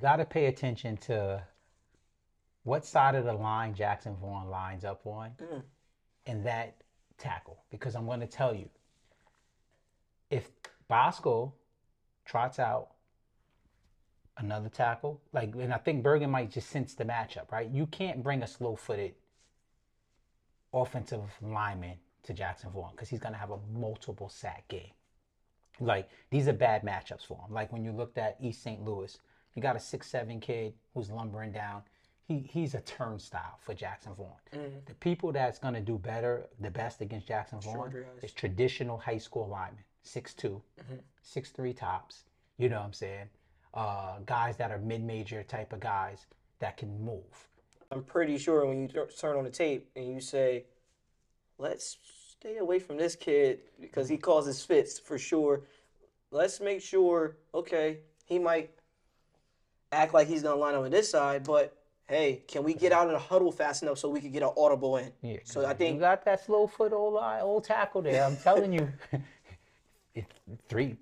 Got to pay attention to what side of the line Jackson Vaughn lines up on and that tackle. Because I'm going to tell you, if Bosco trots out another tackle, like, and I think Bergen might just sense the matchup, right? You can't bring a slow-footed offensive lineman to Jackson Vaughn because he's going to have a multiple sack game. Like, these are bad matchups for him. Like, when you looked at East St. Louis, you got a 6'7" kid who's lumbering down. He's a turnstile for Jackson Vaughn. The people that's going to do better, the best against Jackson Vaughn is traditional high school linemen, 6'2", 6'3" tops. You know what I'm saying? Guys that are mid-major type of guys that can move. I'm pretty sure when you turn on the tape and you say, let's stay away from this kid because he causes fits for sure. Let's make sure, okay, he might act like he's going to line up on this side, but hey, can we get out of the huddle fast enough so we can get an audible in? Yeah, so I think you got that slow foot old tackle there. I'm telling you,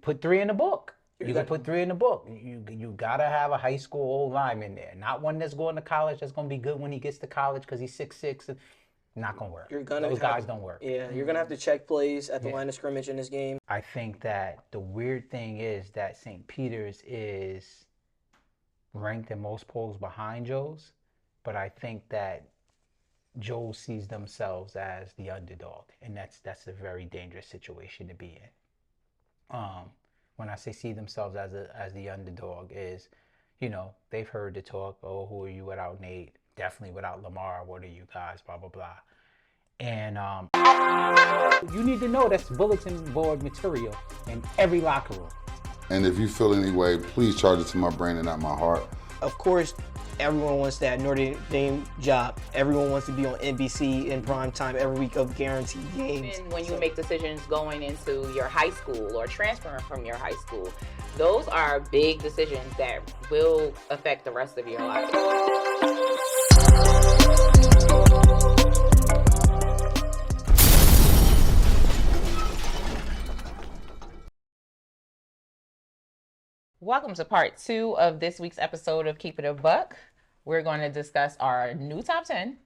put three in the book. You gotta put 3 in the book. You gotta have a high school old lineman there, not one that's going to college that's gonna be good when he gets to college because he's 6'6". Not gonna work. Those guys don't work. Yeah, you're gonna have to check plays at the line of scrimmage in this game. I think that the weird thing is that St. Peter's is ranked in most polls behind Joe's, but I think that Joe sees themselves as the underdog, and that's a very dangerous situation to be in. When I say see themselves as the underdog is, you know, they've heard the talk, oh, who are you without Nate? Definitely without Lamar. What are you guys? Blah, blah, blah. And you need to know that's bulletin board material in every locker room. And if you feel any way, please charge it to my brain and not my heart. Of course, everyone wants that Notre Dame job. Everyone wants to be on NBC in prime time every week of guaranteed games. When you make decisions going into your high school or transferring from your high school, those are big decisions that will affect the rest of your life. Welcome to part 2 of this week's episode of Keep It a Buck. We're going to discuss our new top 10.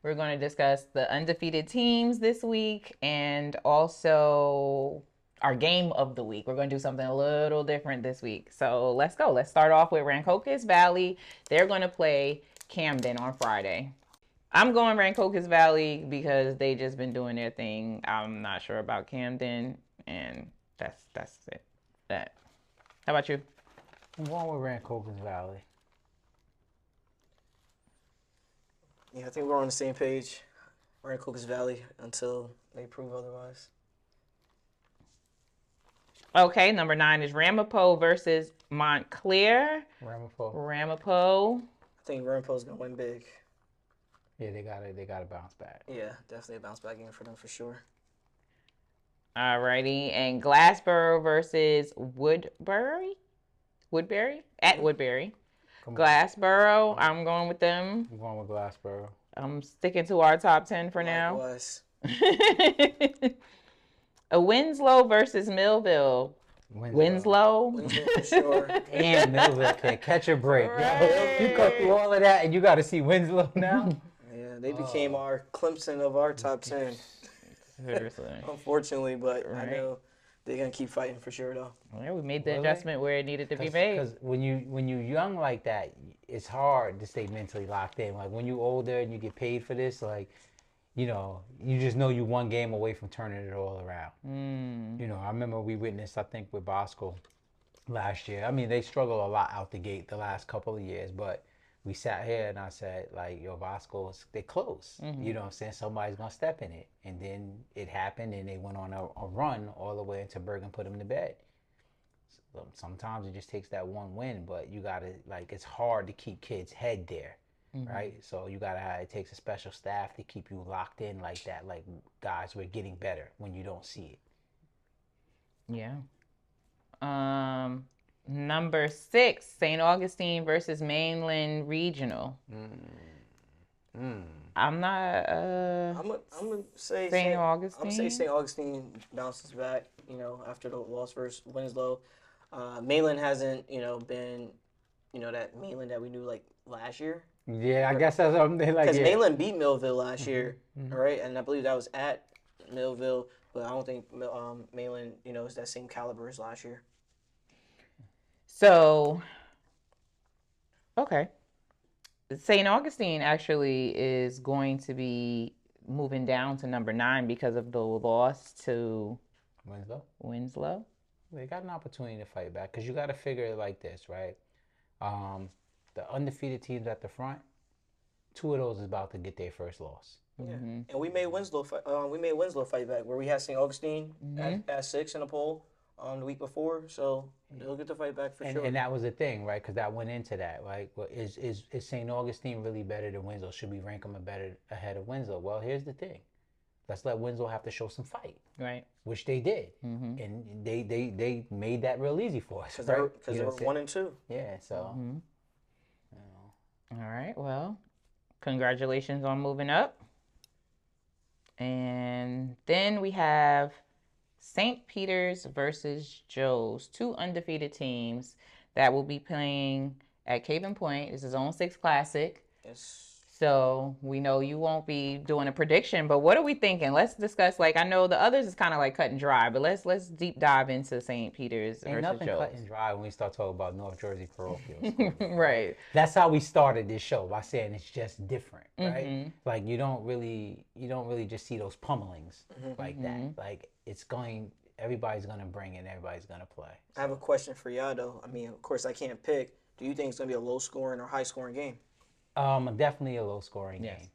We're going to discuss the undefeated teams this week and also our game of the week. We're going to do something a little different this week. So let's go. Let's start off with Rancocas Valley. They're going to play Camden on Friday. I'm going Rancocas Valley because they just been doing their thing. I'm not sure about Camden, and that's it. That. How about you? I'm going with Rancocas Valley. Yeah, I think we're on the same page. Rancocas Valley until they prove otherwise. Okay, number 9 is Ramapo versus Montclair. Ramapo. I think Ramapo's gonna win big. Yeah, they gotta bounce back. Yeah, definitely a bounce back game for them for sure. Alrighty, and Glassboro versus Woodbury at Woodbury. Glassboro, I'm going with them. I'm going with Glassboro. I'm sticking to our top 10 for now. Likewise. A Winslow versus Millville. Winslow for sure. Damn, Millville can't catch a break. Right. You cut through all of that and you got to see Winslow now. Yeah, they became our Clemson of our top 10. Seriously. Unfortunately, but I know they're gonna keep fighting for sure though. Yeah, we made the adjustment where it needed to be made. Because when you're young like that, it's hard to stay mentally locked in. Like when you're older and you get paid for this, like, you know, you just know you one game away from turning it all around. You know, I remember we witnessed, I think, with Bosco last year. I mean, they struggled a lot out the gate the last couple of years, but we sat here and I said, like, yo, Bosco, they close. You know what I'm saying? Somebody's going to step in it. And then it happened and they went on a run all the way into Bergen, put them to bed. So sometimes it just takes that one win, but you got to, like, it's hard to keep kids' head there, right? So you got to have, it takes a special staff to keep you locked in like that. Like, guys, we're getting better when you don't see it. Yeah. Number 6, St. Augustine versus Mainland Regional. I'm not. I'm gonna say St. Augustine. I'm gonna say St. Augustine bounces back. You know, after the loss versus Winslow, Mainland hasn't been that Mainland that we knew like last year. Yeah, I guess that's what they like. Because Yeah. Mainland beat Millville last year, right? And I believe that was at Millville, but I don't think Mainland, is that same caliber as last year. So, okay. St. Augustine actually is going to be moving down to number 9 because of the loss to Winslow. They got an opportunity to fight back because you got to figure it like this, right? The undefeated teams at the front, 2 of those is about to get their first loss. Yeah, and we made Winslow fight back where we had St. Augustine at 6 in the poll the week before, so they'll get the fight back for sure. And that was the thing, right? Because that went into that, right? Well, is St. Augustine really better than Winslow? Should we rank them ahead of Winslow? Well, here's the thing. Let's let Winslow have to show some fight, right? Which they did, and they made that real easy for us, because right? they were 1 and 2. Yeah, so. All right. Well, congratulations on moving up. And then we have St. Peter's versus Joe's, 2 undefeated teams that will be playing at Caven Point. This is Zone 6 Classic. Yes. So we know you won't be doing a prediction, but what are we thinking? Let's discuss. Like, I know the others is kind of like cut and dry, but let's deep dive into St. Peter's Ain't versus nothing Joe's. cut and dry when we start talking about North Jersey parochials. Right. That's how we started this show, by saying it's just different, right? Like you don't really just see those pummelings like that. Like everybody's gonna bring it, everybody's gonna play. I have a question for y'all though. I mean, of course I can't pick. Do you think it's gonna be a low scoring or high scoring game? Definitely a low scoring game.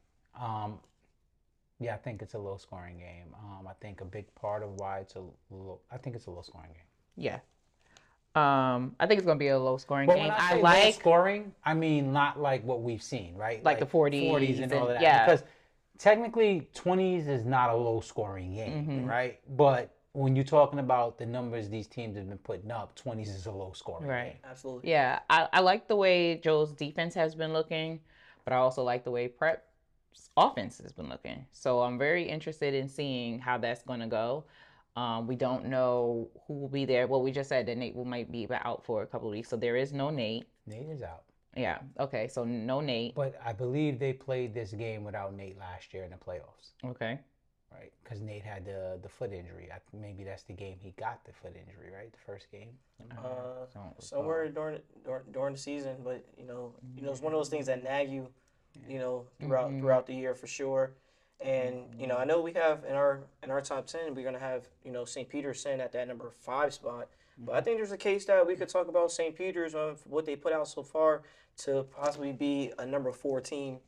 Yeah, I think it's a low scoring game. I think a big part of why it's a low scoring game. Yeah. I think it's gonna be a low scoring But game. when I say like low scoring, I mean not like what we've seen, right? Like the 40s and all of that. yeah. Because technically 20s is not a low scoring game, right? But when you're talking about the numbers these teams have been putting up, 20s is a low scoring game. Absolutely. Yeah, I like the way Joe's defense has been looking, but I also like the way Prep's offense has been looking. So I'm very interested in seeing how that's going to go. We don't know who will be there. Well, we just said that Nate might be out for a couple of weeks, so there is no Nate. Nate is out. Yeah, okay, so no Nate. But I believe they played this game without Nate last year in the playoffs. Okay. Right, because Nate had the foot injury. Maybe that's the game he got the foot injury, right? The first game. Somewhere during the season, but it's one of those things that nag you, throughout the year for sure. And I know we have in our top 10, we're gonna have St. Peter's sitting at that number 5 spot. But I think there's a case that we could talk about St. Peter's for what they put out so far to possibly be a number 4 team.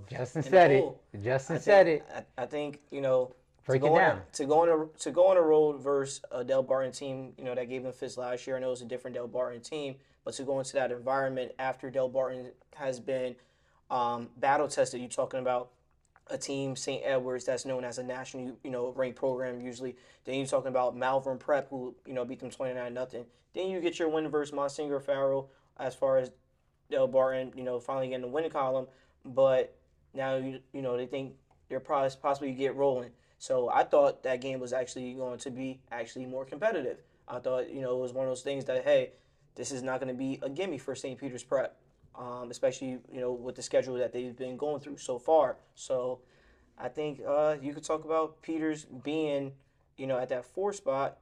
Justin said it. Justin said it. I think Break it down. To go on a road versus a Del Barton team, that gave them fits last year. I know it was a different Del Barton team, but to go into that environment after Del Barton has been battle tested, you're talking about a team, St. Edward's, that's known as a national, ranked program usually. Then you're talking about Malvern Prep, who beat them 29-0. Then you get your win versus Monsignor Farrell as far as Del Barton, finally getting the win column. But now they think they're possibly get rolling. So I thought that game was actually going to be more competitive. I thought it was one of those things that, hey, this is not going to be a gimme for St. Peter's Prep, especially with the schedule that they've been going through so far. So I think you could talk about Peters being at that 4 spot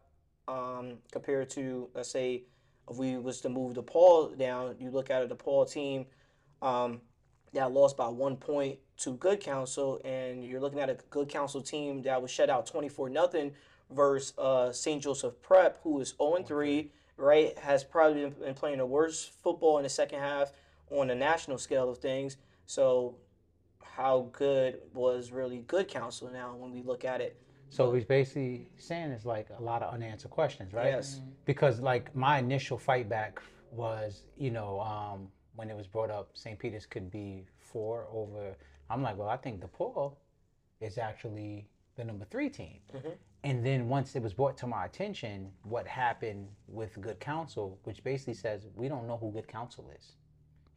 compared to, let's say, if we was to move DePaul down, you look at a DePaul team that lost by 1 point to Good Counsel, and you're looking at a Good Counsel team that was shut out 24-0 versus St. Joseph Prep, who is 0-3, right? Has probably been playing the worst football in the second half on the national scale of things. So how good was really Good Counsel now when we look at it? So he's basically saying it's like a lot of unanswered questions, right? Yes. Because like my initial fight back was, when it was brought up, St. Peter's could be 4 over. I'm like, well, I think DePaul is actually the number 3 team. And then once it was brought to my attention, what happened with Good Counsel, which basically says we don't know who Good Counsel is.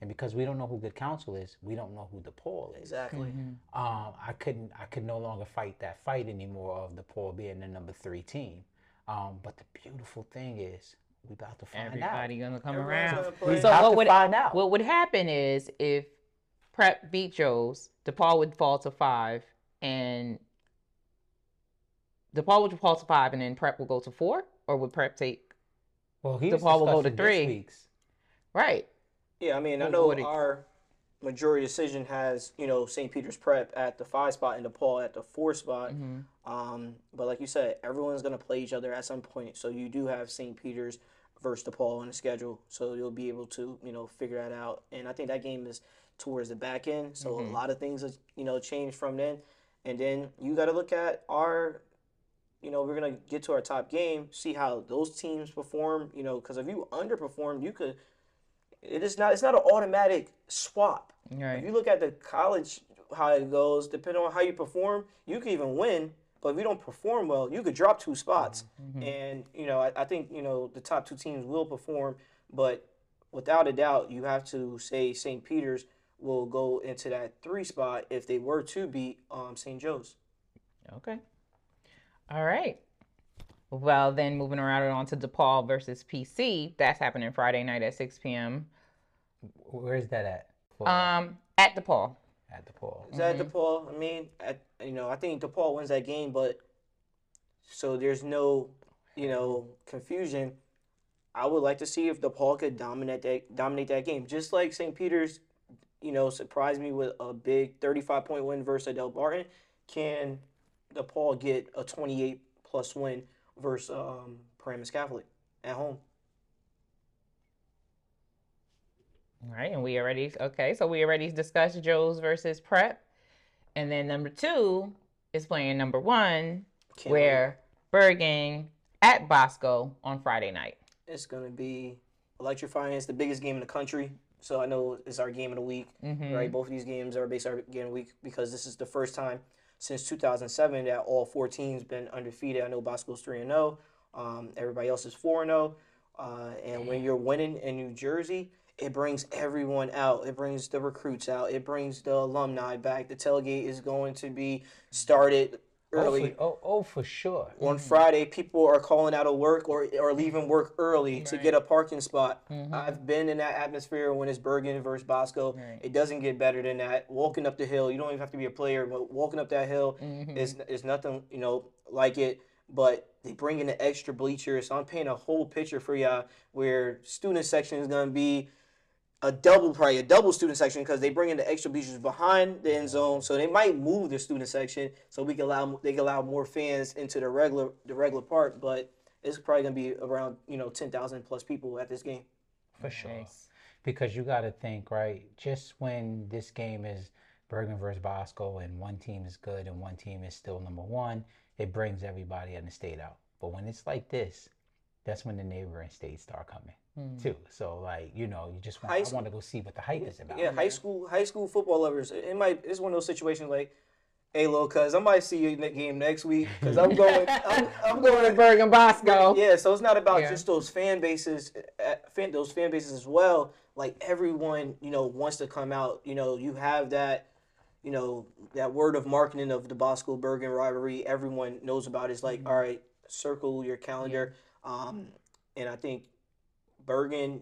And because we don't know who Good Counsel is, we don't know who DePaul is. Exactly. I could no longer fight that fight anymore of DePaul being the number 3 team. But the beautiful thing is, We about to find Everybody out. gonna come Everyone's around. gonna play. We So about what to would find out. what would happen is if Prep beat Joe's, DePaul would fall to 5, and DePaul would fall to 5, and then Prep will go to 4, or would Prep take? Well, he was DePaul will go to discussing 3. this week's. Right. Yeah, I mean, I What know would it- our majority decision has, St. Peter's Prep at the 5 spot and DePaul at the 4 spot. But like you said, everyone's going to play each other at some point. So you do have St. Peter's versus DePaul on the schedule. So you'll be able to, figure that out. And I think that game is towards the back end. So a lot of things, change from then. And then you got to look at our, we're going to get to our top game, see how those teams perform, because if you underperform, you could. It's not an automatic swap. Right. If you look at the college, how it goes, depending on how you perform, you could even win. But if you don't perform well, you could drop 2 spots. And, I think, the top 2 teams will perform. But without a doubt, you have to say St. Peter's will go into that 3 spot if they were to beat St. Joe's. Okay. All right. Well, then moving around on to DePaul versus PC. That's happening Friday night at 6 p.m. Where's that at? At DePaul. At DePaul. Is that DePaul? I mean, I think DePaul wins that game, but so there's no, confusion. I would like to see if DePaul could dominate that game, just like St. Peter's, surprised me with a big 35-point win versus Del Barton. Can DePaul get a 28+ win versus Paramus Catholic at home? All right, and we already discussed Joe's versus Prep. And then number 2 is playing number 1, where Bergen at Bosco on Friday night. It's going to be electrifying. It's the biggest game in the country. So I know it's our game of the week, right? Both of these games are based on our game of the week because this is the first time since 2007 that all 4 teams been undefeated. I know Bosco's 3-0. Everybody else is 4-0. And when you're winning in New Jersey, it brings everyone out. It brings the recruits out. It brings the alumni back. The tailgate is going to be started early. For sure. On Friday, people are calling out of work or leaving work early to get a parking spot. I've been in that atmosphere when it's Bergen versus Bosco. It doesn't get better than that. Walking up the hill, you don't even have to be a player, but walking up that hill is nothing, like it. But they bring in the extra bleachers. So I'm painting a whole picture for y'all where student section is going to be probably a double student section because they bring in the extra bleachers behind the end zone, so they might move the student section so they can allow more fans into the regular part. But it's probably gonna be around 10,000 plus people at this game. For sure, because you got to think, right? Just when this game is Bergen versus Bosco and one team is good and one team is still number 1, it brings everybody in the state out. But when it's like this, that's when the neighboring states start coming too. So you just I want to go see what the hype is about. Yeah, high school football lovers. It's one of those situations like, hey, little cuz, I might see you in that game next week because I'm going. I'm going to Bergen Bosco. Yeah, so it's not about just those fan bases as well. Like everyone, wants to come out. You have that. That word of marketing of the Bosco Bergen rivalry. Everyone knows about it. It's like, all right, circle your calendar. And I think Bergen,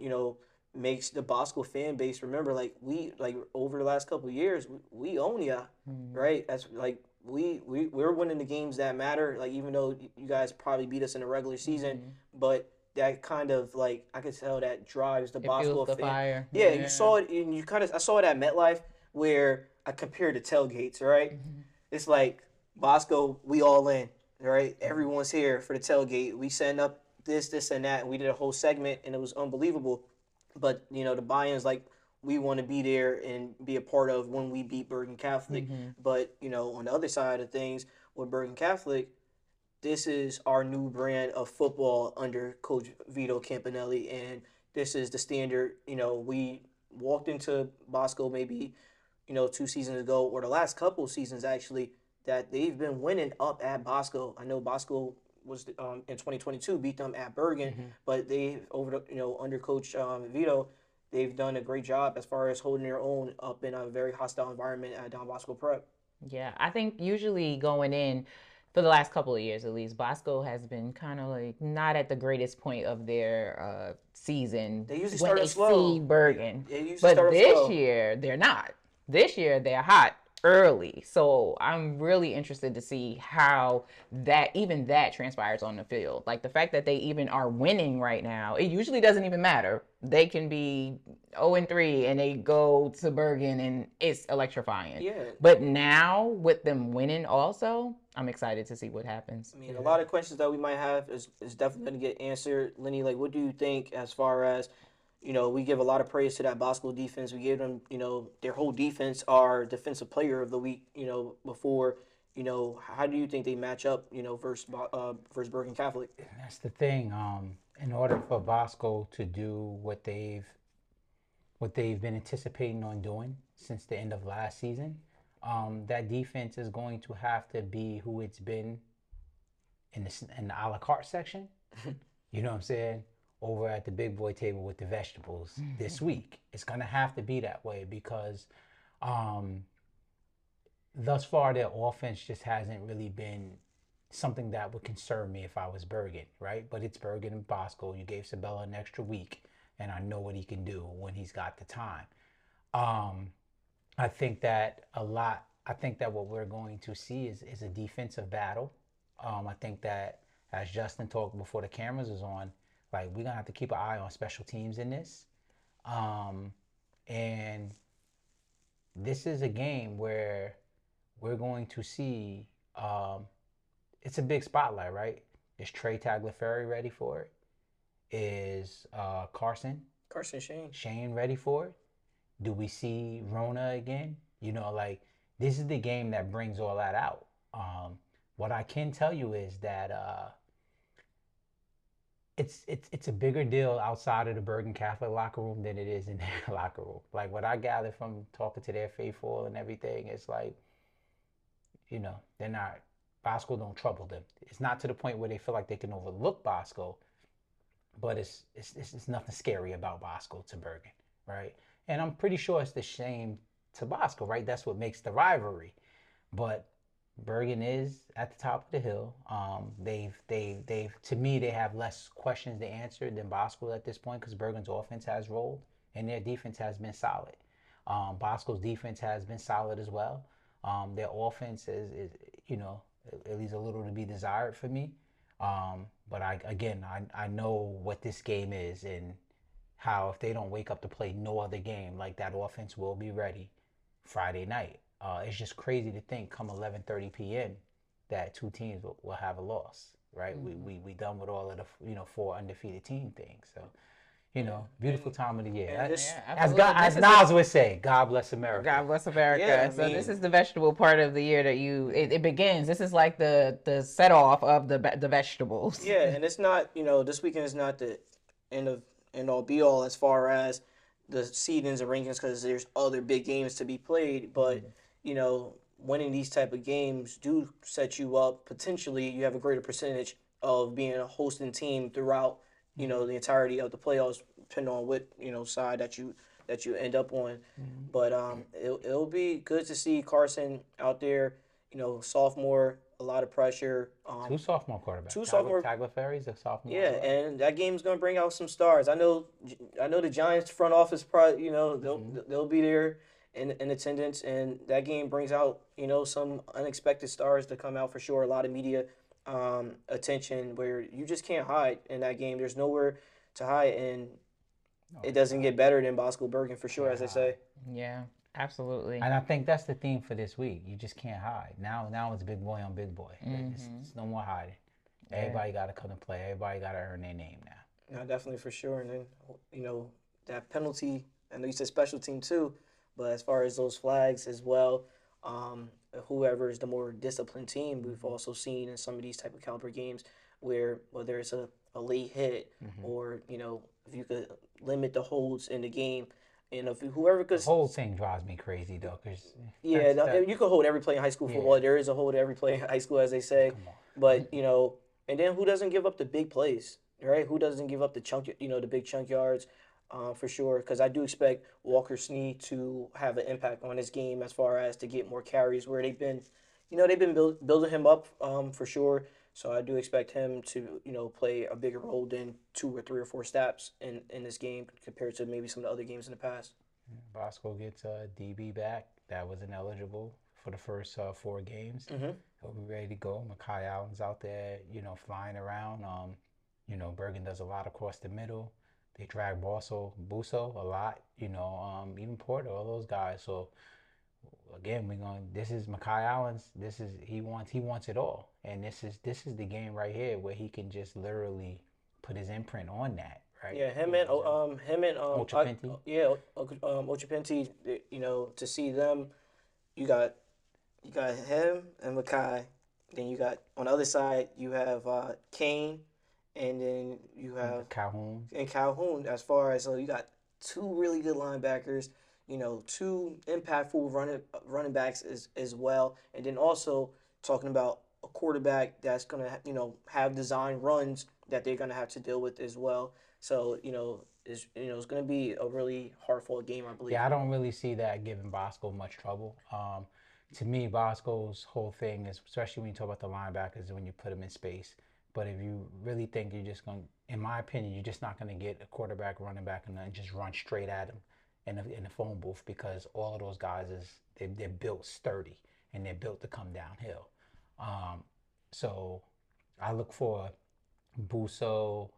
makes the Bosco fan base remember, we over the last couple of years, we own ya, right? That's we're winning the games that matter. Even though you guys probably beat us in the regular season, but that kind of I could tell that drives the Bosco fan. Fire. Yeah, you saw it, and I saw it at MetLife where I compared the tailgates, right? It's like Bosco, we all in, right? Everyone's here for the tailgate. We setting up this, and that. And we did a whole segment, and it was unbelievable. But, the buy-ins, we want to be there and be a part of when we beat Bergen Catholic. But, on the other side of things, with Bergen Catholic, this is our new brand of football under Coach Vito Campanelli, and this is the standard. We walked into Bosco maybe, 2 seasons ago, or the last couple of seasons, actually, that they've been winning up at Bosco. I know Bosco was in 2022 beat them at Bergen, but they under Coach Vito, they've done a great job as far as holding their own up in a very hostile environment at Don Bosco Prep. Yeah, I think usually going in, for the last couple of years at least, Bosco has been kind of like not at the greatest point of their season. They usually when start they slow. see Bergen. They usually But start this slow. year, they're not. This year, they're hot early. So I'm really interested to see how that transpires on the field. Like the fact that they even are winning right now, it usually doesn't even matter. They can be 0-3 and they go to Bergen and it's electrifying. Yeah. But now with them winning also, I'm excited to see what happens. I mean, a lot of questions that we might have is definitely going to get answered. Lenny, like, what do you think as far as, we give a lot of praise to that Bosco defense. We give them, their whole defense our defensive player of the week, before, how do you think they match up, versus Bergen Catholic? That's the thing. In order for Bosco to do what they've been anticipating on doing since the end of last season, that defense is going to have to be who it's been in the a la carte section. You know what I'm saying? Over at the big boy table with the vegetables this week. It's going to have to be that way because thus far their offense just hasn't really been something that would concern me if I was Bergen, right? But it's Bergen and Bosco. You gave Sabella an extra week, and I know what he can do when he's got the time. I think that what we're going to see is a defensive battle. I think that, as Justin talked before the cameras was on, like, we're gonna have to keep an eye on special teams in this. And this is a game where we're going to see it's a big spotlight, right? Is Trey Tagliaferri ready for it? Is Carson Shane ready for it? Do we see Rona again? Like, this is the game that brings all that out. What I can tell you is that it's a bigger deal outside of the Bergen Catholic locker room than it is in their locker room. Like, what I gather from talking to their faithful and everything, it's like, they're not, Bosco don't trouble them. It's not to the point where they feel like they can overlook Bosco, but it's nothing scary about Bosco to Bergen, right? And I'm pretty sure it's the shame to Bosco, right? That's what makes the rivalry. But Bergen is at the top of the hill. They've to me, they have less questions to answer than Bosco at this point because Bergen's offense has rolled and their defense has been solid. Bosco's defense has been solid as well. Their offense is at least a little to be desired for me. But I know what this game is and how if they don't wake up to play no other game, like, that offense will be ready Friday night. It's just crazy to think come 11:30 p.m. that two teams will have a loss, right? Mm-hmm. We done with all of the 4 undefeated team things. So, beautiful time of the year. As Nas would say, God bless America. God bless America. Yeah, so this is the vegetable part of the year that it begins. This is like the set off of the vegetables. Yeah, and it's not, this weekend is not the end all be all as far as the seedings and rankings because there's other big games to be played. But, winning these type of games do set you up. Potentially, you have a greater percentage of being a hosting team throughout the entirety of the playoffs, depending on what side that you end up on. Mm-hmm. But it'll be good to see Carson out there. Sophomore, a lot of pressure. 2 sophomore quarterbacks. Tagliaferri's a sophomore. Yeah, and that game's gonna bring out some stars. I know the Giants front office probably they'll be there in attendance, and that game brings out some unexpected stars to come out for sure. A lot of media attention where you just can't hide in that game. There's nowhere to hide, and it doesn't get better than Bosco Bergen for sure, as they say. Yeah, absolutely. And I think that's the theme for this week. You just can't hide. Now it's big boy on big boy. Mm-hmm. It's no more hiding. Yeah. Everybody got to come to play. Everybody got to earn their name now. No, definitely for sure. And then that penalty. I know you said special team too, but as far as those flags as well. Whoever is the more disciplined team, we've also seen in some of these type of caliber games where whether it's a late hit or if you could limit the holds in the game, and if whoever could. The whole thing drives me crazy though, because you could hold every play in high school football. Yeah. There is a hold every play in high school, as they say. But and then who doesn't give up the big plays, right? Who doesn't give up the the big chunk yards? For sure, because I do expect Walker Snead to have an impact on this game as far as to get more carries where they've been, they've been building him up for sure. So I do expect him to, play a bigger role than 2 or 3 or 4 snaps in this game compared to maybe some of the other games in the past. Bosco gets DB back that was ineligible for the first 4 games. Mm-hmm. He'll be ready to go. Makai Allen's out there, flying around. Bergen does a lot across the middle. They drag Buso a lot. Even Porter, all those guys. So again, this is Makai Allen's. He wants it all, and this is the game right here where he can just literally put his imprint on that. Right. Yeah, Ochapinti. Ochapinti. To see them, you got him and Makai. Then you got on the other side you have Kane, and then you have Calhoun. As far as, so you got 2 really good linebackers. 2 impactful running backs as well, and then also talking about a quarterback that's gonna have design runs that they're gonna have to deal with as well. So it's gonna be a really hard fought game, I believe. Yeah, I don't really see that giving Bosco much trouble. To me, Bosco's whole thing is, especially when you talk about the linebackers, when you put them in space. But if you really think you're just going, in my opinion, you're just not going to get a quarterback, running back, and then just run straight at him in the phone booth, because all of those guys they're built sturdy and they're built to come downhill. So I look for Buso,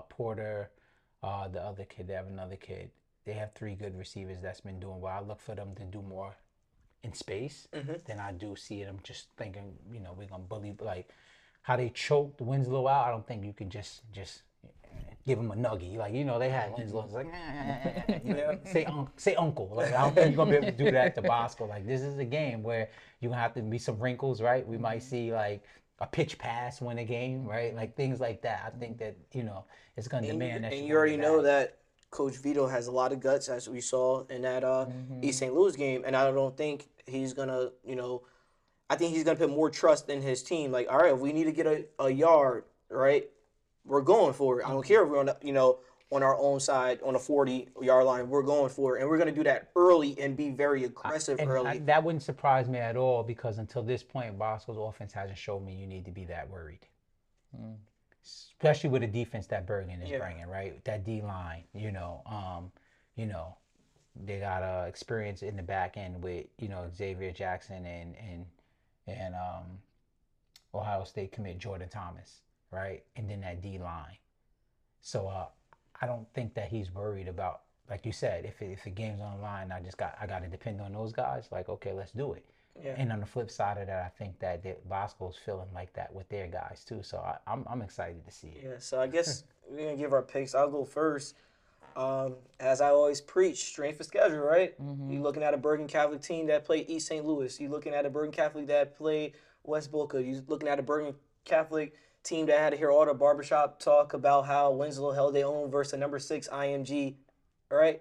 Porter, the other kid. They have another kid. They have 3 good receivers that's been doing well. I look for them to do more in space than I do see them just thinking, we're gonna bully, like how they choked Winslow out. I don't think you can just give him a nuggie. Like, they had Winslow like, say uncle. Like, I don't think you're gonna be able to do that to Bosco. Like, this is a game where you're gonna have to be some wrinkles, right? We might see like a pitch pass win a game, right? Like things like that. I think that, it's gonna demand that. And you already know that Coach Vito has a lot of guts, as we saw in that East St. Louis game, and I don't think he's gonna, I think he's gonna put more trust in his team. Like, all right, if we need to get a yard, right, we're going for it. I don't care if we're on our own side on a 40-yard line, we're going for it, and we're gonna do that early and be very aggressive early. That wouldn't surprise me at all, because until this point, Bosco's offense hasn't shown me you need to be that worried. Especially with the defense that Bergen is bringing, right? That D line, they got experience in the back end with Xavier Jackson and Ohio State commit Jordan Thomas, right? And then that D line. So I don't think that he's worried about, like you said, if the game's on the line, I got to depend on those guys. Like, okay, let's do it. Yeah. And on the flip side of that, I think that Bosco's feeling like that with their guys too. So I'm excited to see it. Yeah. So I guess we're gonna give our picks. I'll go first. As I always preach, strength of schedule, right? You're looking at a Bergen Catholic team that played East St. Louis. You're looking at a Bergen Catholic that played West Boca. You're looking at a Bergen Catholic team that had to hear all the barbershop talk about how Winslow held their own versus the number 6 IMG. All right.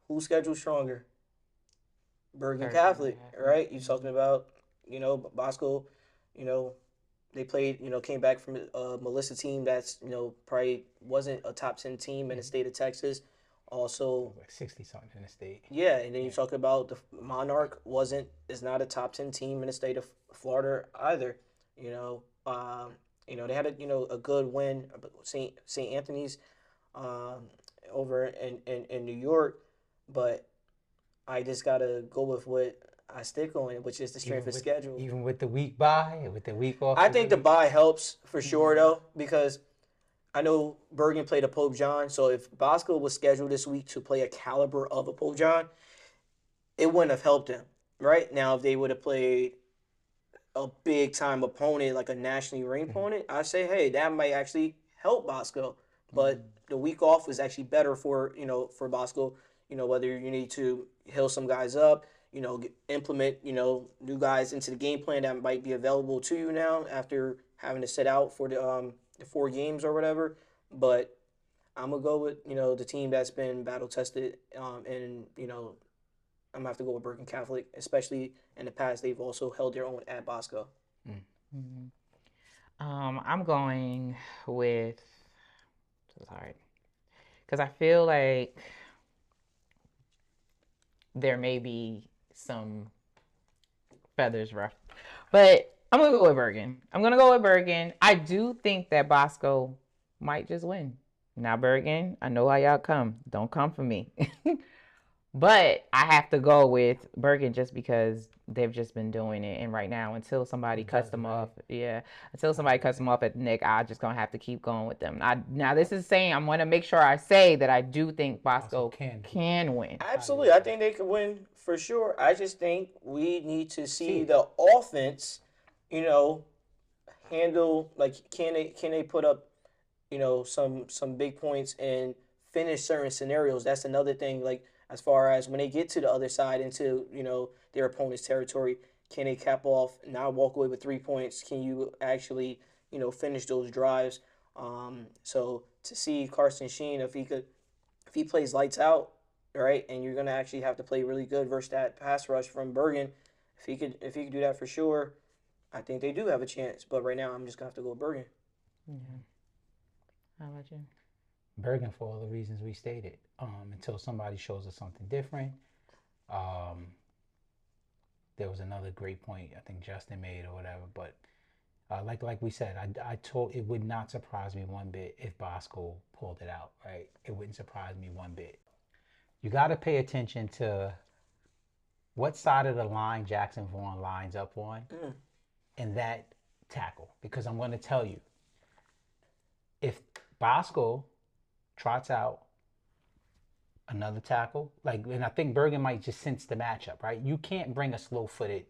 Who's scheduled stronger? Bergen Catholic, right? You're talking about, Bosco, they played, came back from a Melissa team that's, probably wasn't a top 10 team in the state of Texas. Also, like 60-something in the state. Yeah, and then you're talking about the Monarch is not a top 10 team in the state of Florida either. They had a good win, St. Anthony's over in New York, but I just gotta go with what I stick on, which is the strength of schedule. Even with the week bye, with the week off. I think the bye helps for sure though, because I know Bergen played a Pope John, so if Bosco was scheduled this week to play a caliber of a Pope John, it wouldn't have helped him. Right now, if they would have played a big time opponent, like a nationally ranked opponent, I say, hey, that might actually help Bosco. But the week off was actually better for Bosco. Whether you need to heal some guys up, implement, new guys into the game plan that might be available to you now after having to sit out for the 4 games or whatever. But I'm going to go with, the team that's been battle tested. And, I'm going to have to go with Bergen Catholic, especially in the past. They've also held their own at Bosco. I'm going with, it's hard, because I feel like there may be some feathers rough. But I'm going to go with Bergen. I do think that Bosco might just win. Now, Bergen, I know how y'all come. Don't come for me. But I have to go with Bergen just because they've just been doing it. And right now, until somebody cuts them off, until somebody cuts them off at the neck, I'm just going to have to keep going with them. Now, this is saying I'm going to make sure I say that I do think Bosco can win. Absolutely. I think they could win for sure. I just think we need to see the offense, handle, like, can they put up, some big points and finish certain scenarios. That's another thing, like, as far as when they get to the other side into, their opponent's territory, can they cap off, not walk away with 3 points? Can you actually, finish those drives? So to see Carson Sheen, if he plays lights out, right, and you're gonna actually have to play really good versus that pass rush from Bergen, if he could do that for sure, I think they do have a chance. But right now, I'm just gonna have to go with Bergen. Yeah. How about you? Bergen for all the reasons we stated. Until somebody shows us something different. There was another great point I think Justin made or whatever, but like we said, I told it would not surprise me one bit if Bosco pulled it out. Right? It wouldn't surprise me one bit. You got to pay attention to what side of the line Jackson Vaughn lines up on, and that tackle, because I'm going to tell you, if Bosco trots out another tackle, and I think Bergen might just sense the matchup, right? You can't bring a slow-footed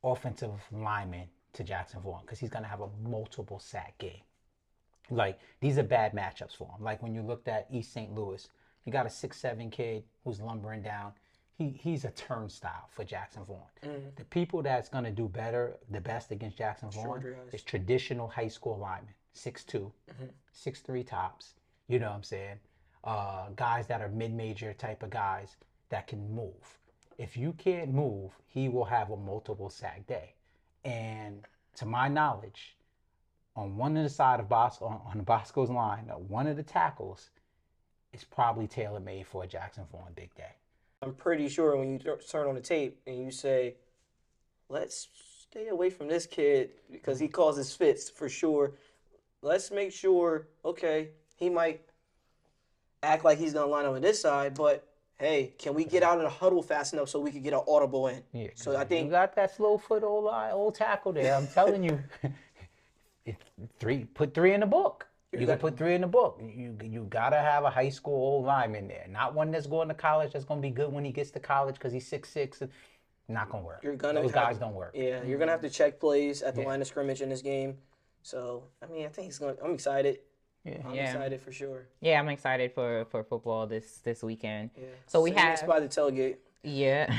offensive lineman to Jackson Vaughn because he's going to have a multiple sack game. Like, these are bad matchups for him. Like, when you looked at East St. Louis, you got a 6'7" kid who's lumbering down. He's a turnstile for Jackson Vaughn. The people that's going to do the best against Jackson Vaughn is traditional high school linemen, 6'2", 6'3" tops. You know what I'm saying? Guys that are mid-major type of guys that can move. If you can't move, he will have a multiple sack day. And to my knowledge, on one of the side of Bosco, on Bosco's line, one of the tackles is probably tailor-made for a Jackson Vaughn big day. I'm pretty sure when you turn on the tape and you say, let's stay away from this kid because he causes fits for sure. Let's make sure, okay, he might act like he's going to line up on this side, but hey, can we get out of the huddle fast enough so we can get an audible in? Yeah, so I think you got that slow foot old tackle there. I'm telling you, put three in the book. You got to put 3 in the book. You got to have a high school old lineman there. Not one that's going to college that's going to be good when he gets to college because he's 6'6". Not going to work. Those guys don't work. Yeah, you're going to have to check plays at the line of scrimmage in this game. So, I mean, I think he's going to – I'm excited. Yeah. I'm excited for sure. Yeah, I'm excited for football this weekend. Yeah. So we have – by the tailgate. Yeah.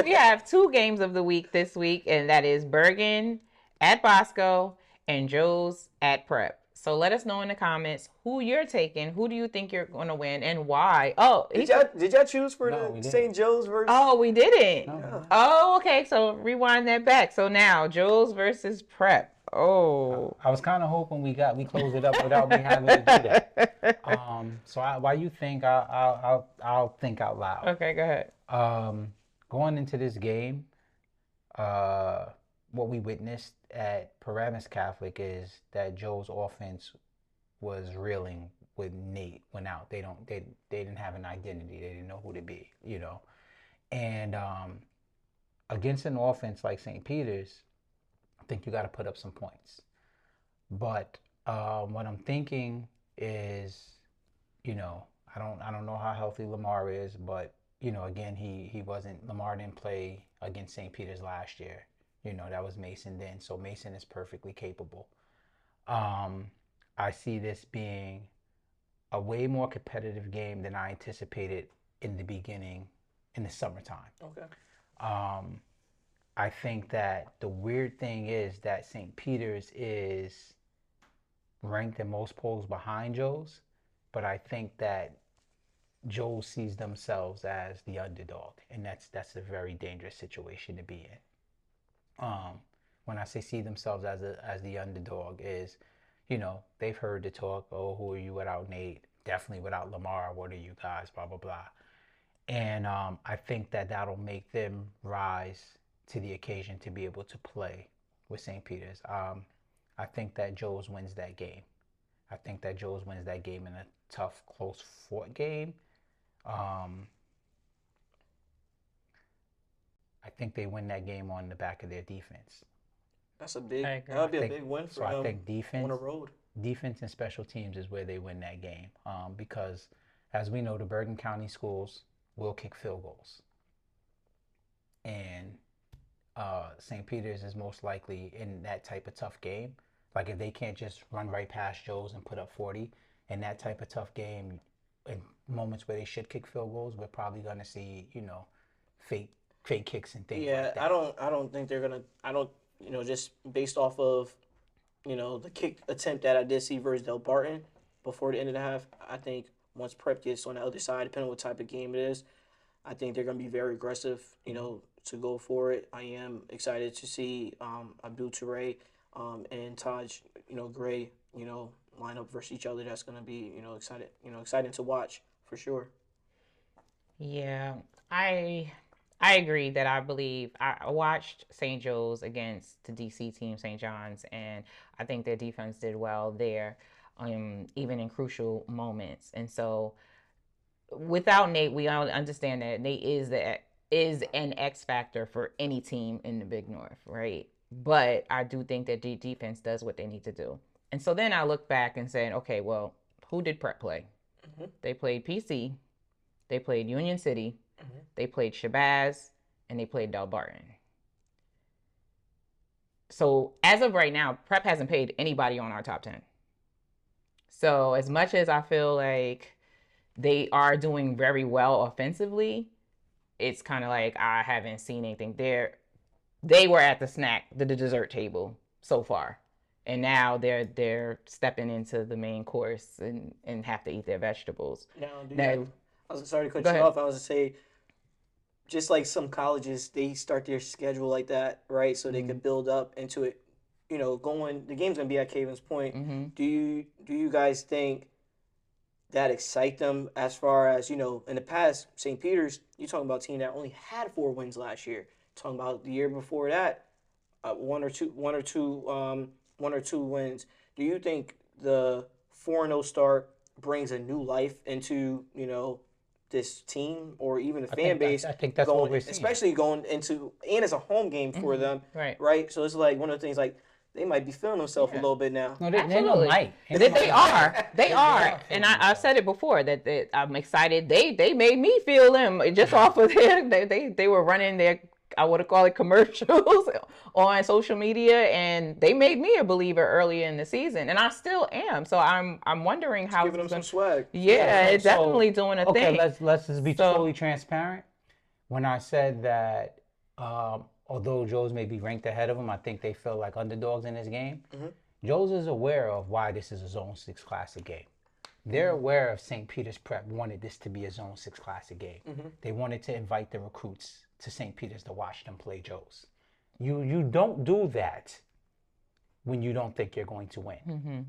We have 2 games of the week this week, and that is Bergen at Bosco and Joe's at Prep. So let us know in the comments who you're taking. Who do you think you're going to win and why? Oh, did y'all choose for the St. Joe's versus? Oh, we didn't. No. Oh, okay. So rewind that back. So now Joe's versus Prep. Oh. I was kind of hoping we closed it up without me having to do that. So while you think, I'll think out loud. Okay, go ahead. Going into this game, what we witnessed at Paramus Catholic is that Joe's offense was reeling when Nate went out. They didn't have an identity. They didn't know who to be, And against an offense like St. Peter's, I think you got to put up some points. But what I'm thinking is, I don't know how healthy Lamar is, but again, Lamar didn't play against St. Peter's last year. That was Mason then. So Mason is perfectly capable. I see this being a way more competitive game than I anticipated in the beginning, in the summertime. Okay. I think that the weird thing is that St. Peter's is ranked in most polls behind Joe's, but I think that Joe sees themselves as the underdog, and that's a very dangerous situation to be in. When I say see themselves as the underdog is, they've heard the talk, oh, who are you without Nate? Definitely without Lamar. What are you guys? Blah, blah, blah. And I think that that'll make them rise to the occasion to be able to play with St. Peter's. I think that Joe's wins that game. I think that Joe's wins that game in a tough, close fought game. I think they win that game on the back of their defense. That's a big. I agree. That would be a big win for So I them think on the road. defense and special teams is where they win that game. Because as we know, the Bergen County schools will kick field goals. And St. Peter's is most likely in that type of tough game. Like if they can't just run right past Joe's and put up 40, in that type of tough game, in moments where they should kick field goals, we're probably going to see, fake kicks and things like that. I don't think they're gonna. I don't. Just based off of, the kick attempt that I did see versus Del Barton before the end of the half. I think once Prep gets on the other side, depending on what type of game it is, I think they're gonna be very aggressive. To go for it. I am excited to see Abdul Toure and Taj, Gray, line up versus each other. That's gonna be, exciting to watch for sure. Yeah, I agree that I believe I watched St. Joe's against the DC team, St. John's, and I think their defense did well there, even in crucial moments. And so, without Nate, we all understand that Nate is an X factor for any team in the Big North, right? But I do think that the defense does what they need to do. And so then I look back and said, okay, well, who did Prep play? Mm-hmm. They played PC, they played Union City, mm-hmm. they played Shabazz, and they played Del Barton. So as of right now, Prep hasn't paid anybody on our top 10. So as much as I feel like they are doing very well offensively, it's kind of like I haven't seen anything there. They were at the dessert table so far, and now they're stepping into the main course and have to eat their vegetables. I was sorry to cut you off. I was to say, just like some colleges, they start their schedule like that, right? So they could build up into it. The game's gonna be at Caven's Point. Mm-hmm. Do you guys think that excite them as far as, in the past, St. Peter's, you're talking about a team that only had 4 wins last year. Talking about the year before that, one or two wins. Do you think the 4-0 start brings a new life into, this team or even the fan base? I think that's what we're seeing. Especially going into, and it's a home game for them, right? So it's like one of the things like, they might be feeling themselves a little bit now. No, they don't might. They are. They are. And I've said it before that I'm excited. They made me feel them just off of they were running their, I would call it, commercials on social media, and they made me a believer early in the season, and I still am. So I'm wondering how giving them some swag. Yeah, it's definitely doing a thing. Okay, let's just be totally transparent. When I said that, although Joe's may be ranked ahead of them, I think they feel like underdogs in this game. Mm-hmm. Joe's is aware of why this is a Zone 6 Classic game. They're aware of St. Peter's Prep wanted this to be a Zone 6 Classic game. Mm-hmm. They wanted to invite the recruits to St. Peter's to watch them play Joe's. You don't do that when you don't think you're going to win. Mm-hmm.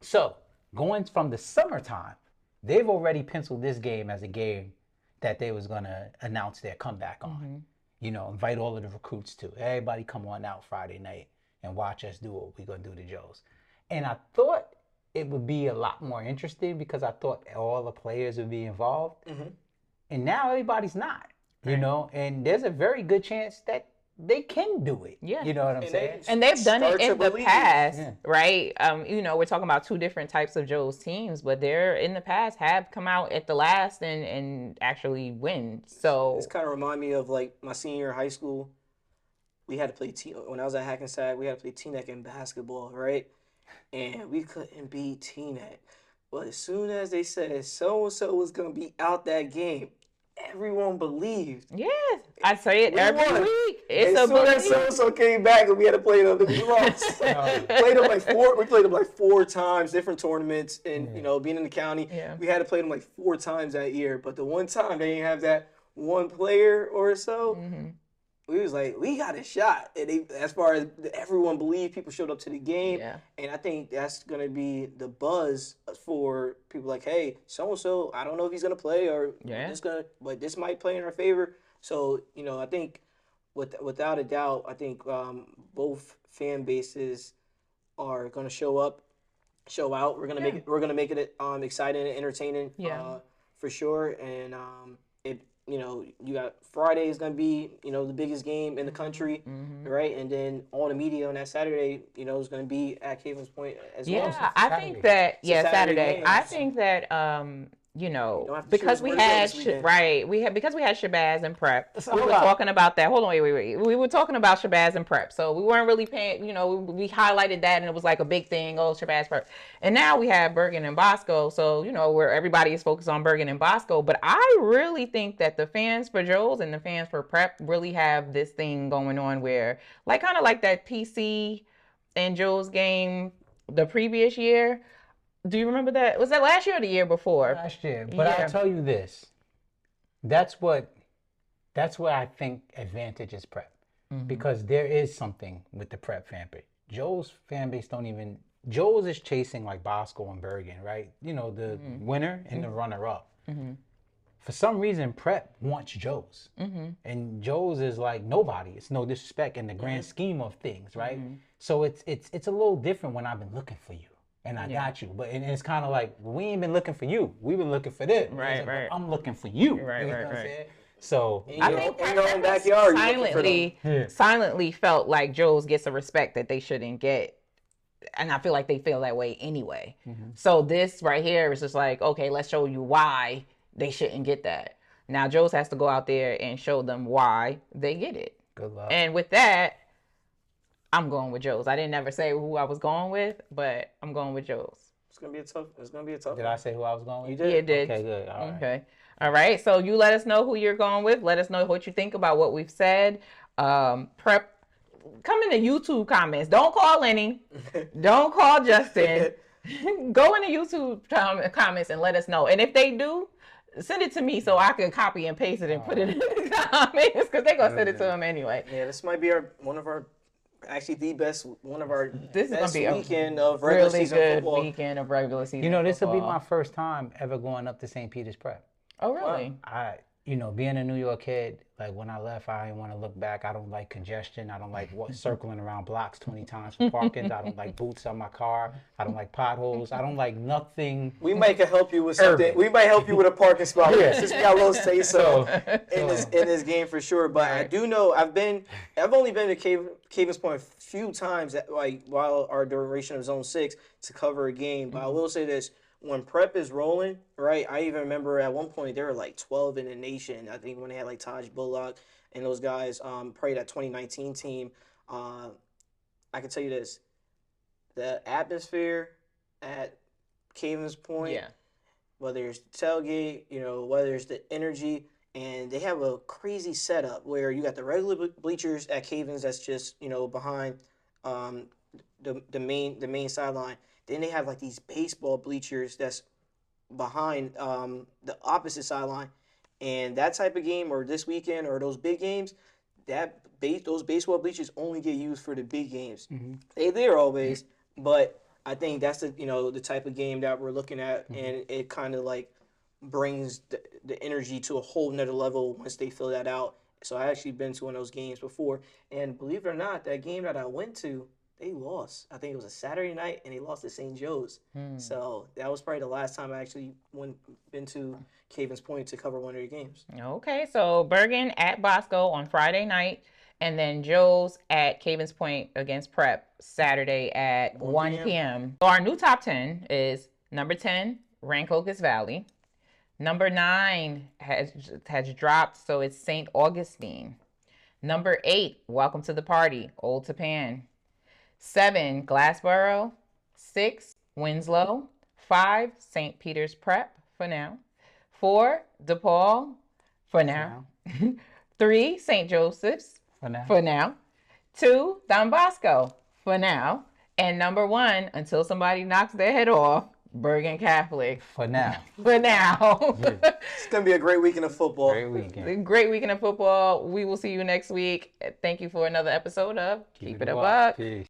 So, going from the summertime, they've already penciled this game as a game that they was going to announce their comeback on. Mm-hmm. Invite all of the recruits to. Everybody come on out Friday night and watch us do what we're going to do to Joe's. And I thought it would be a lot more interesting because I thought all the players would be involved. Mm-hmm. And now everybody's not, and there's a very good chance that they can do it. Yeah. You know what I'm saying? And they've done it in the past, right? We're talking about 2 different types of Joe's teams, but they're in the past have come out at the last and actually win. So it's kind of remind me of like my senior year of high school. We had to play when I was at Hackensack, we had to play T-Neck in basketball, right? And we couldn't beat T-Neck. But as soon as they said so-and-so was going to be out that game, everyone believed. Yes, I say it every week. It's as soon as so-and-so came back and we had to play them, we lost. We played them like 4 times, different tournaments, and being in the county, we had to play them like 4 times that year. But the one time they didn't have that one player or so, we was like, we got a shot. And as far as everyone believed, people showed up to the game. Yeah. And I think that's going to be the buzz for people like, hey, so-and-so, I don't know if he's going to play or but this might play in our favor. So, I think without a doubt, I think both fan bases are going to show out. We're going to make it exciting and entertaining for sure. And you got Friday is going to be, the biggest game in the country, right? And then all the media on that Saturday, is going to be at Cavens Point as well. Yeah, I think that, Saturday. I think that, because we had Shabazz and Prep. We were talking about that. Hold on, wait. We were talking about Shabazz and Prep. So we weren't really paying, we highlighted that and it was like a big thing. Oh, Shabazz, Prep. And now we have Bergen and Bosco. So, where everybody is focused on Bergen and Bosco. But I really think that the fans for Joe's and the fans for Prep really have this thing going on where, kind of like that PC and Joe's game the previous year. Do you remember that? Was that last year or the year before? Last year. But I'll tell you this. That's where I think advantage is Prep. Because there is something with the Prep fan base. Joe's fan base Joe's is chasing like Bosco and Bergen, right? The winner and the runner-up. For some reason, Prep wants Joe's. And Joe's is like nobody. It's no disrespect in the grand scheme of things, right? So it's a little different when I've been looking for you. And I got you. But and it's kind of like, we ain't been looking for you. We've been looking for this. Right. I'm looking for you. Right. So I think in your own backyard, silently felt like Joe's gets a respect that they shouldn't get. And I feel like they feel that way anyway. So this right here is just like, okay, let's show you why they shouldn't get that. Now Joe's has to go out there and show them why they get it. Good luck. And with that, I'm going with Joe's. I didn't never say who I was going with, but I'm going with Joe's. It's gonna be a tough. Did I say who I was going with? You did. Yeah, you did. Okay, good. All right. Okay. All right. So you let us know who you're going with. Let us know what you think about what we've said. Prep. Come in the YouTube comments. Don't call Lenny. Don't call Justin. Go in the YouTube comments and let us know. And if they do, send it to me so I can copy and paste it and put it in the comments because they're gonna send it to them anyway. Yeah, this might be one of our best weekend of regular really season good football. Weekend of regular season. This will be my first time ever going up to St. Peter's Prep. Oh, really? Being a New York kid, like when I left, I didn't want to look back. I don't like congestion. I don't like circling around blocks 20 times for parking. I don't like boots on my car. I don't like potholes. I don't like nothing. We might can help you with something. We might help you with a parking spot. Since we got a little say so in this game for sure. But I do know I've only been to Cavens Point a few times while our duration of Zone 6 to cover a game. But I will say this. When Prep is rolling, right, I even remember at one point they were like 12 in the nation. I think when they had like Taj Bullock and those guys, probably that 2019 team. I can tell you this. The atmosphere at Cavens Point, whether it's the tailgate, whether it's the energy, and they have a crazy setup where you got the regular bleachers at Cavens that's just, behind the main sideline. Then they have like these baseball bleachers that's behind the opposite sideline, and that type of game or this weekend or those big games, those baseball bleachers only get used for the big games. They're there always, but I think that's the type of game that we're looking at, and it kind of like brings the energy to a whole nother level once they fill that out. So I actually been to one of those games before, and believe it or not, that game that I went to, they lost. I think it was a Saturday night, and they lost to St. Joe's. So that was probably the last time I actually been to Cavens Point to cover one of their games. Okay, so Bergen at Bosco on Friday night, and then Joe's at Cavens Point against Prep Saturday at 1 p.m. So our new top 10 is number 10, Rancocas Valley. Number 9 has dropped, so it's St. Augustine. Number 8, Welcome to the Party, Old Tappan. 7, Glassboro. 6, Winslow. 5, St. Peter's Prep for now. 4, DePaul for now. 3, St. Joseph's for now. 2, Don Bosco for now. And number 1, until somebody knocks their head off, Bergen Catholic. For now. For now. It's going to be a great weekend of football. Great weekend. Great weekend of football. We will see you next week. Thank you for another episode of Keep It a Buck. Peace.